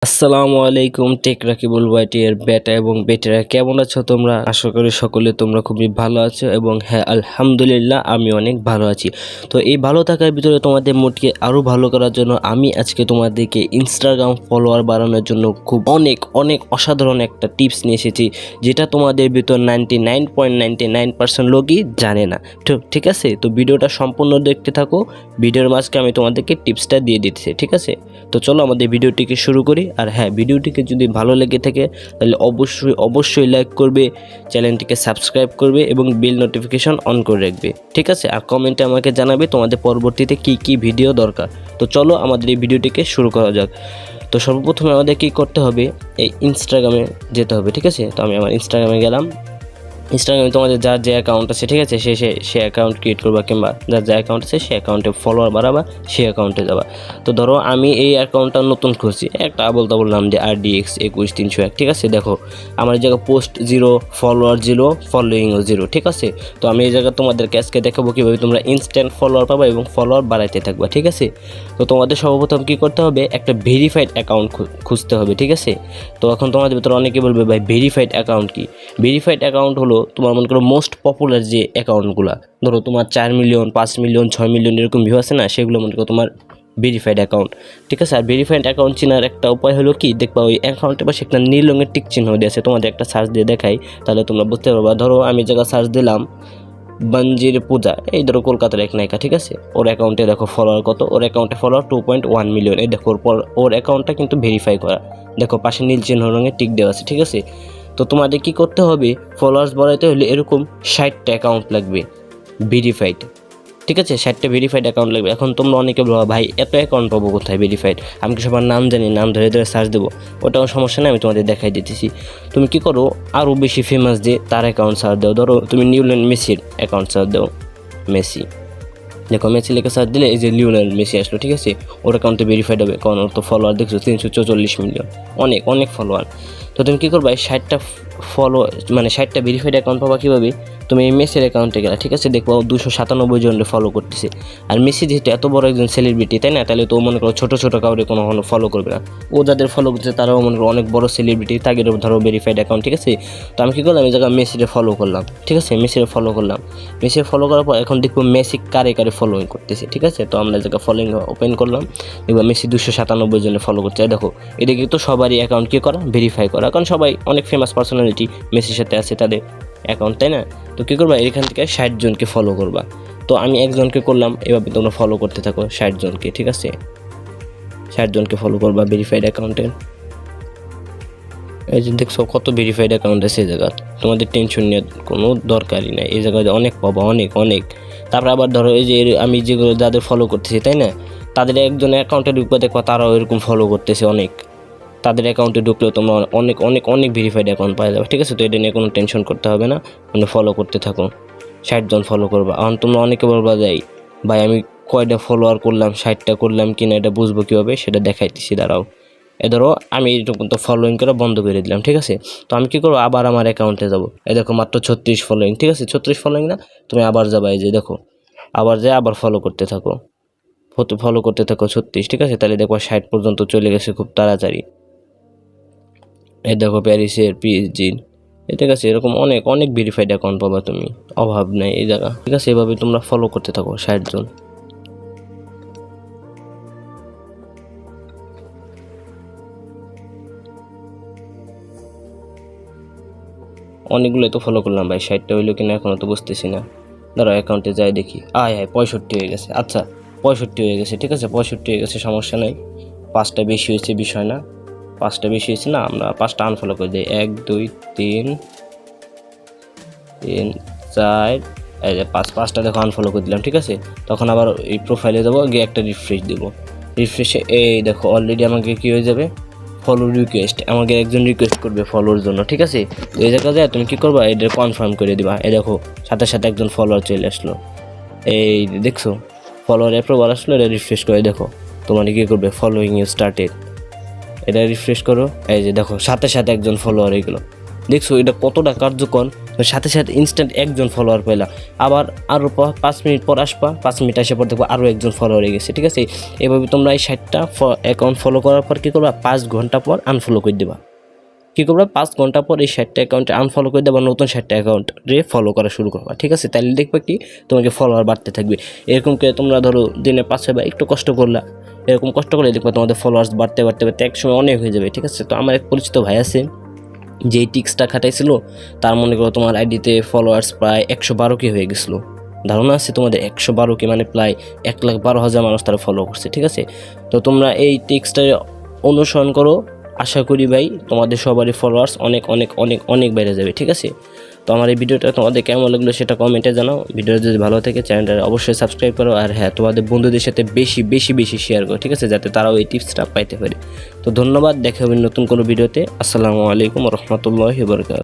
আসসালামু আলাইকুম, টেক রাকিবুল ভাইটির বেটা এবং বেটারা কেমন আছো তোমরা? আশা করি সকলে তোমরা খুবই ভালো আছো এবং হ্যাঁ আলহামদুলিল্লাহ আমি অনেক ভালো আছি। তো এই ভালো থাকার ভিতরে তোমাদের মুডকে আরও ভালো করার জন্য আমি আজকে তোমাদেরকে ইনস্টাগ্রাম ফলোয়ার বাড়ানোর জন্য খুব অনেক অসাধারণ একটা টিপস নিয়ে এসেছি, যেটা তোমাদের ভিতর 99.99% লোকই জানে না। তো ঠিক আছে, তো ভিডিওটা সম্পূর্ণ দেখতে থাকো। ভিডিওর মাঝকে আমি তোমাদেরকে টিপসটা দিয়ে দিচ্ছি, ঠিক আছে? তো চলো আমাদের ভিডিওটিকে শুরু করি। আর হ্যাঁ, ভিডিওটিকে যদি ভালো লেগে থাকে তাহলে অবশ্যই লাইক করবে, চ্যানেলটিকে সাবস্ক্রাইব করবে এবং বেল নোটিফিকেশন অন করে রাখবে, ঠিক আছে? আর কমেন্টে আমাকে জানাবে তোমাদের পরবর্তীতে কি ভিডিও দরকার। তো চলো আমাদের এই ভিডিওটিকে শুরু করা যাক। তো সর্বপ্রথমে আমাদের কী করতে হবে, এই ইনস্টাগ্রামে যেতে হবে, ঠিক আছে? তো আমি আমার ইনস্টাগ্রামে গেলাম। ইনস্টাগ্রামে তোমাদের যার যে অ্যাকাউন্ট আছে, ঠিক আছে, সে অ্যাকাউন্ট ক্রিয়েট করবা, কিংবা যার যে অ্যাকাউন্ট আছে সে অ্যাকাউন্টে ফলোয়ার বাড়াবা, সেই অ্যাকাউন্টে যাবা। তো ধরো আমি এই অ্যাকাউন্টটা নতুন খুঁজছি, একটা বললাম যে RDX 21301, ঠিক আছে? দেখো আমার এই জায়গায় পোস্ট 0, ফলোয়ার 0, ফলোয়িংও 0, ঠিক আছে? তো আমি এই জায়গায় তোমাদেরকে আজকে দেখাবো কীভাবে তোমরা ইনস্ট্যান্ট ফলোয়ার পাবা এবং ফলোয়ার বাড়াইতে থাকবা, ঠিক আছে? তো তোমাদের সর্বপ্রথম কী করতে হবে, একটা ভেরিফাইড অ্যাকাউন্ট খুঁজতে হবে, ঠিক আছে? তো এখন তোমাদের ভিতরে অনেকে বলবে ভাই ভেরিফাইড অ্যাকাউন্ট কি? ভেরিফাইড অ্যাকাউন্ট হলো তোমার মনে করো মোস্ট পপুলার যে অ্যাকাউন্টগুলো, ধরো তোমার 4 মিলিয়ন, 5 মিলিয়ন, 6 মিলিয়ন এরকম ভিউ আছে না, সেগুলো মনে করো তোমার ভেরিফাইড অ্যাকাউন্ট, ঠিক আছে? আর ভেরিফাইড অ্যাকাউন্ট চেনার একটা উপায় হলো কি, দেখবা ওই অ্যাকাউন্টের পাশে একটা নীল রঙের টিক চিহ্ন দিয়েছে, তোমাদের একটা সার্চ দিয়ে দেখাই তাহলে তোমরা বুঝতে পারবা। ধরো আমি জায়গা সার্চ দিলাম বঞ্জির পূজা, এই ধরো কলকাতার এক নায়িকা, ঠিক আছে? ওর অ্যাকাউন্টে দেখো ফলোয়ার কত, ওর অ্যাকাউন্টে ফলোয়ার 2.1 মিলিয়ন। এই দেখো ওর অ্যাকাউন্টটা কিন্তু ভেরিফাই করা, দেখো পাশে নীল চিহ্ন রঙের টিক দেওয়া আছে, ঠিক আছে? তো তোমাদের কি করতে হবে, ফলোয়ার্স বাড়াইতে হলে এরকম 60টা অ্যাকাউন্ট লাগবে ভেরিফাইড, ঠিক আছে? 60টা ভেরিফাইড অ্যাকাউন্ট লাগবে। এখন তোমরা অনেকে বলো ভাই এত অ্যাকাউন্ট পাবো কোথায় ভেরিফাইড, আমি কি সবার নাম জানি, নাম ধরে সার্চ দেবো? ওটাও সমস্যা নেই, আমি তোমাদের দেখাই দিতেছি। তুমি কি করো, আরও বেশি ফেমাস যে তার অ্যাকাউন্ট সার্চ দাও। ধরো তুমি লিওনেল মেসির অ্যাকাউন্ট সার্চ দাও, মেসি, দেখো মেসি লিখে সার্চ দিলে এই যে লিওনেল মেসি আসলো, ঠিক আছে? ওর অ্যাকাউন্টে ভেরিফাইড হবে, কারণ ওর তো ফলোয়ার দেখছো 344 মিলিয়ন, অনেক ফলোয়ার। তো তুমি কী করবা, 60টা মানে 60টা ভেরিফাইড অ্যাকাউন্ট পাবা কীভাবে, তুমি এই মেসির অ্যাকাউন্টে গেলে, ঠিক আছে? দেখবো 297 জনের ফলো করতেছে। আর মেসি যেহেতু এত বড় একজন সেলিব্রিটি, তাই না? তাহলে তো মনে করো ছোটো কাউরে কোনো ফলো করবে না। ও যাদের ফলো করছে তারাও মনে করো অনেক বড় সেলিব্রিটি, তাদের ধরো ভেরিফাইড অ্যাকাউন্ট, ঠিক আছে? তো আমি কী করলাম, এই জায়গায় মেসিরে ফলো করলাম, ঠিক আছে? মেসিরে ফলো করলাম। মেসিরে ফলো করার পর এখন দেখবো মেসি কারে ফলোইং করতেছে, ঠিক আছে? তো আমরা জায়গায় ফলোইং ওপেন করলাম, এবার মেসি 297 জনে ফলো করছে। দেখো এটা কিন্তু সবারই অ্যাকাউন্ট কী করা, ভেরিফাই করা, কারণ সবাই অনেক ফেমাস পার্সোনালিটি মেসির সাথে আছে তাদের অ্যাকাউন্ট, তাই না? তো কী করবা, এখান থেকে 60 জনকে ফলো করবা। তো আমি একজনকে করলাম, এভাবে তোমরা ফলো করতে থাকো 60 জনকে, ঠিক আছে? 60 জনকে ফলো করবা ভেরিফাইড অ্যাকাউন্টে। এই যে দেখছো কত ভেরিফাইড অ্যাকাউন্ট আছে, এই জায়গা তোমাদের টেনশন নেওয়ার কোনো দরকারই নাই, এই জায়গায় অনেক পাবো, অনেক। তারপরে আবার ধরো এই যে আমি যেগুলো যাদের ফলো করতেছি, তাই না, তাদের একজনের অ্যাকাউন্টে ঢুকবে, দেখবা তারাও এরকম ফলো করতেছে অনেক, তাদের অ্যাকাউন্টে ঢুকলেও তোমরা অনেক ভেরিফাইড অ্যাকাউন্ট পাওয়া যাবে, ঠিক আছে? তো এটা নিয়ে কোনো টেনশন করতে হবে না, মানে ফলো করতে থাকো, 60 জন ফলো করবা। এখন তোমরা অনেকে বলবা যাই ভাই আমি কয়টা ফলোয়ার করলাম, 60টা করলাম কিনা, এটা বুঝবো কীভাবে, সেটা দেখাইতেছি, দাঁড়াও। ধরো আমি এরকম তো ফলোইং করা বন্ধ করে দিলাম, ঠিক আছে? তো আমি কী করবো, আবার আমার অ্যাকাউন্টে যাবো, এই দেখো মাত্র 36 ফলোইং, ঠিক আছে? 36 ফলোইং না, তুমি আবার যাবা, এই যে দেখো আবার যাই, আবার ফলো করতে থাকো 36, ঠিক আছে? তাহলে দেখো 60 পর্যন্ত চলে গেছে খুব তাড়াতাড়ি। এই দেখো প্যারিসের পিএসজির, ঠিক আছে? এরকম অনেক ভেরিফাইড অ্যাকাউন্ট পাবা তুমি, অভাব নাই এই জায়গা, ঠিক আছে? এভাবে তোমরা ফলো করতে থাকো 60 জন। অনেকগুলোই তো ফলো করলাম ভাই, 60টা হইলো কিনা এখনও তো বুঝতেছি না। ধরো অ্যাকাউন্টে যাই দেখি, আয় 65 হয়ে গেছে। আচ্ছা 65 হয়ে গেছে, ঠিক আছে? 65 হয়ে গেছে, সমস্যা নাই। 5টা বেশি হয়েছে বিষয় না, 5টা বেশি হয়েছে না, আমরা 5টা আনফলো করে দিই। 1 2 3 4, এই যে 5টা দেখো আনফলো করে দিলাম, ঠিক আছে? তখন আবার এই প্রোফাইলে যাবো, গিয়ে একটা রিফ্রেশ দেবো। রিফ্রেশে এই দেখো অলরেডি আমাকে কী হয়ে যাবে, ফলো রিকোয়েস্ট, আমাকে একজন রিকোয়েস্ট করবে ফলোর জন্য, ঠিক আছে? তো এই জায়গা যায় তুমি কী করবা, এটা কনফার্ম করে দিবা। এই দেখো সাথে একজন ফলোয়ার চলে আসলো, এই দেখছো ফলোয়ার অ্যাপ্রুভাল আসলো, এটা রিফ্রেশ করে দেখো তোমার কী করবে, ফলোইং ইউ স্টার্টেড, এটা রিফ্রেশ করো, এই যে দেখো সাথে একজন ফলোয়ার এগুলো, দেখছো এটা কতটা কার্যকর। তো সাথে সাথে ইনস্ট্যান্ট একজন ফলোয়ার পেলা, আবার আরও 5 মিনিট পর আসবা, 5 মিনিট আসে পর দেখবো আরও একজন ফলোয়ার হয়ে গেছে। ঠিক আছে, এভাবে তোমরা এই 60টা অ্যাকাউন্ট ফলো করার পর কী করবা, 5 ঘন্টা পর আনফলো করে দেবা। কী করবা, 5 ঘন্টা পর এই 60টা অ্যাকাউন্টে আনফলো করে দেবা, নতুন 60টা অ্যাকাউন্টে ফলো করা শুরু করবা। ঠিক আছে, তাহলে দেখবে কি তোমাকে ফলোয়ার বাড়তে থাকবে। এরকম করে তোমরা ধরো দিনে 5-6বার একটু কষ্ট করলা, এরকম কষ্ট করলে দেখবা তোমাদের ফলোয়ার্স বাড়তে বাড়তে বাড়তে একসময় অনেক হয়ে যাবে। ঠিক আছে, তো আমার এক পরিচিত ভাই আছে যেই টিক্সটা খাটাইছিল, তার মনে করো তোমার আইডিতে ফলোয়ার্স প্রায় 112K হয়ে গেছিলো। ধারণা আছে তোমাদের 112K মানে প্রায় 1,12,000 মানুষ তারা ফলো করছে। ঠিক আছে, তো তোমরা এই টিক্সটা অনুসরণ করো, আশা করি ভাই তোমাদের সবারই ফলোয়ার্স অনেক অনেক অনেক অনেক বেড়ে যাবে। ঠিক আছে, তো আমার এই ভিডিওটা তোমাদের কেমন লাগলো সেটা কমেন্টে জানাও। ভিডিওটা যদি ভালো থাকে চ্যানেলটা অবশ্যই সাবস্ক্রাইব করো, আর হ্যাঁ তোমাদের বন্ধুদের সাথে বেশি বেশি বেশি শেয়ার করো। ঠিক আছে, যাতে তারাও এই টিপসটা পাইতে পারে। তো ধন্যবাদ, দেখা হবে নতুন কোনো ভিডিওতে। আসসালামু আলাইকুম রহমতুল্লাহি ওয়া বারাকাতুহু।